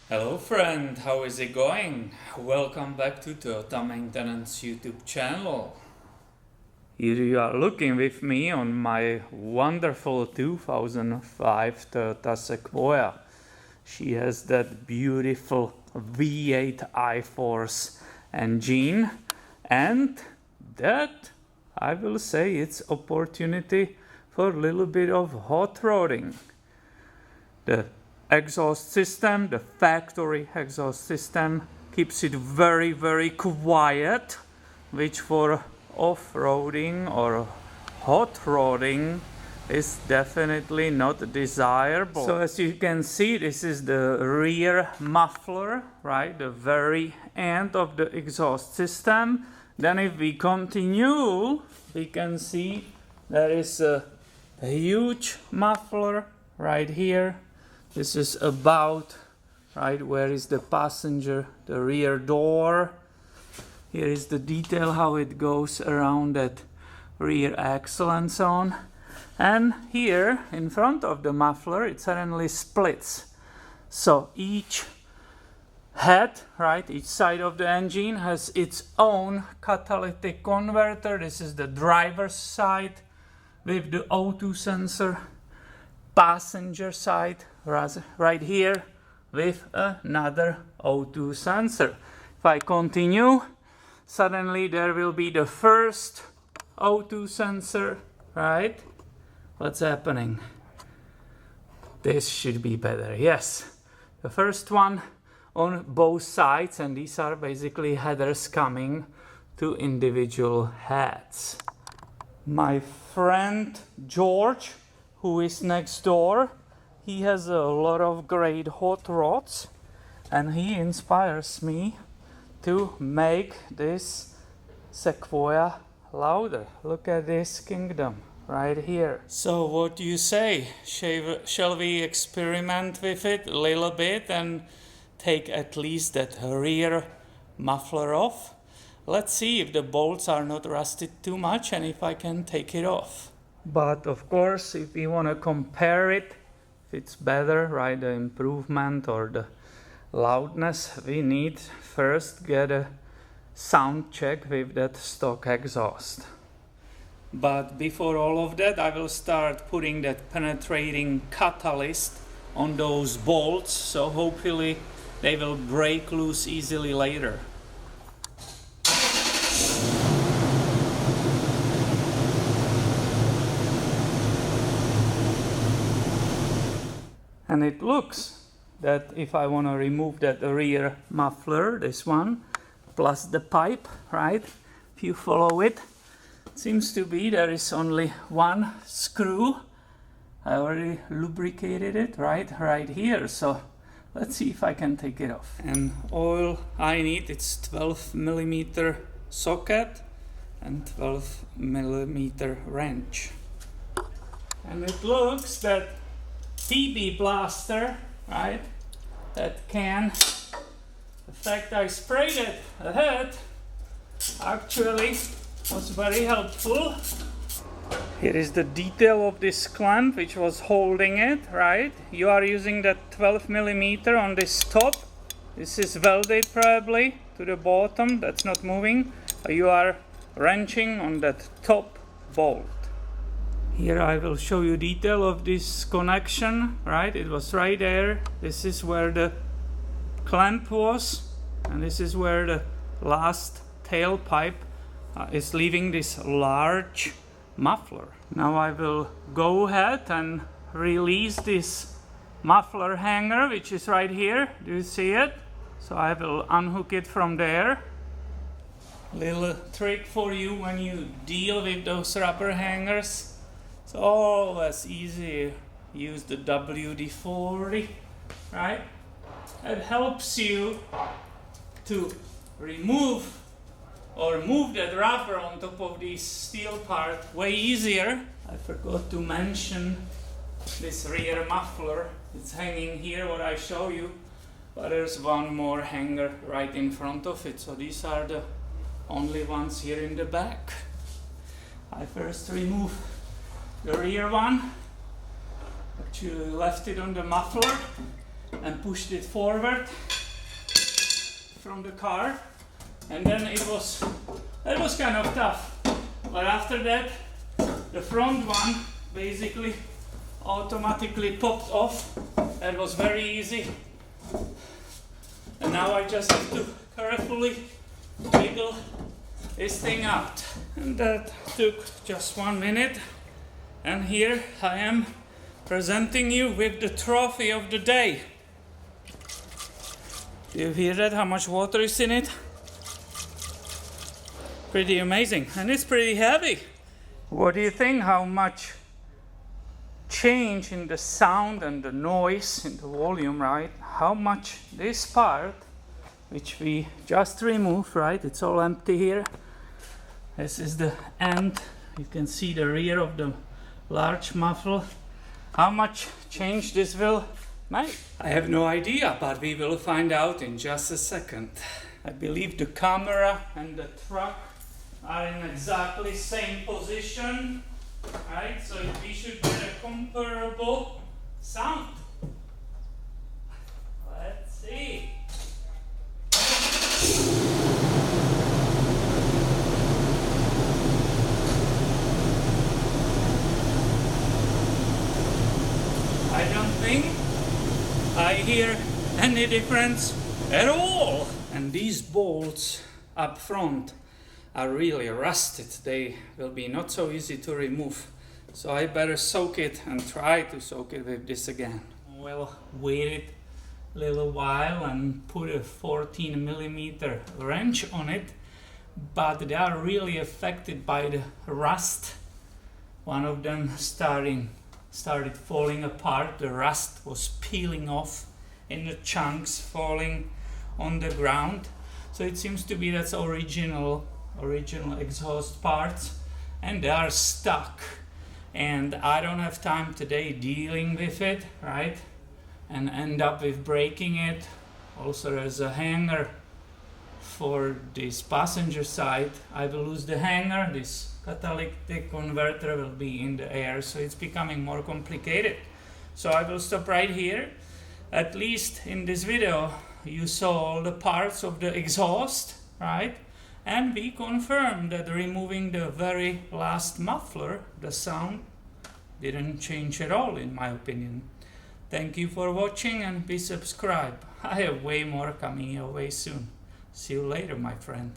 Hello friend, how is it going? Welcome back to Toyota Maintenance YouTube channel. Here you are looking with me on my wonderful 2005 Toyota Sequoia. She has that beautiful V8 I-Force engine, and that, I will say, it's opportunity for a little bit of hot rodding. The exhaust system, the factory exhaust system, keeps it very, very quiet, which for off-roading or hot rodding is definitely not desirable. So as you can see, this is the rear muffler, right? The very end of the exhaust system. Then if we continue, we can see there is a huge muffler right here. This is about right where is the passenger, the rear door. Here is the detail how it goes around that rear axle and so on. And here in front of the muffler it suddenly splits. So each head, right, each side of the engine has its own catalytic converter. This is the driver's side with the O2 sensor. Passenger side right here with another O2 sensor. If I continue, suddenly there will be the first O2 sensor, right? What's happening? This should be better, yes. The first one on both sides, and these are basically headers coming to individual heads. My friend George, who is next door, he has a lot of great hot rods, and he inspires me to make this Sequoia louder. Look at this kingdom right here. So what do you say? Shall we experiment with it a little bit and take at least that rear muffler off? Let's see if the bolts are not rusted too much and if I can take it off. But of course, if we want to compare it, if it's better, right, the improvement or the loudness, we need first get a sound check with that stock exhaust. But before all of that, I will start putting that penetrating catalyst on those bolts, so hopefully they will break loose easily later. And it looks that if I want to remove that rear muffler, this one, plus the pipe, right? If you follow it, it seems to be there is only one screw. I already lubricated it right here. So let's see if I can take it off. And all I need is 12mm socket and 12mm wrench. And it looks that TB blaster, right, that can, the fact I sprayed it ahead actually was very helpful. Here is the detail of this clamp which was holding it, right? You are using that 12mm on this top. This is welded probably to the bottom, that's not moving. You are wrenching on that top bolt. Here I will show you detail of this connection, right? It was right there. This is where the clamp was, and this is where the last tailpipe is leaving this large muffler. Now I will go ahead and release this muffler hanger, which is right here. Do you see it? So I will unhook it from there. Little trick for you when you deal with those rubber hangers. It's always easy. Use the WD-40, right? It helps you to remove or move that rubber on top of this steel part way easier. I forgot to mention this rear muffler. It's hanging here, what I show you, but there's one more hanger right in front of it. So these are the only ones here in the back. I first remove the rear one. Actually left it on the muffler and pushed it forward from the car, and then it was kind of tough. But after that, the front one basically automatically popped off. That was very easy. And now I just have to carefully wiggle this thing out. And that took just 1 minute. And here I am presenting you with the trophy of the day. Do you hear that? How much water is in it? Pretty amazing. And it's pretty heavy. What do you think? How much change in the sound and the noise in the volume, right? How much this part, which we just removed, right? It's all empty here. This is the end. You can see the rear of the large muffler. How much change this will make? I have no idea, but we will find out in just a second. I believe the camera and the truck are in exactly same position, right? So we should get a comparable sound. Let's see. I don't think I hear any difference at all. And these bolts up front are really rusted. They will be not so easy to remove. So I better soak it and try to soak it with this again. We'll wait a little while and put a 14mm wrench on it, but they are really affected by the rust. One of them started falling apart. The rust was peeling off in the chunks, falling on the ground. So it seems to be that's original exhaust parts, and they are stuck. And I don't have time today dealing with it, right? And end up with breaking it. Also, there's a hanger for this passenger side. I will lose the hanger. This catalytic converter will be in the air, so it's becoming more complicated. So I will stop right here. At least in this video you saw all the parts of the exhaust, right? And we confirmed that removing the very last muffler, the sound didn't change at all, in my opinion. Thank you for watching, and be subscribed. I have way more coming your way soon. See you later, my friend.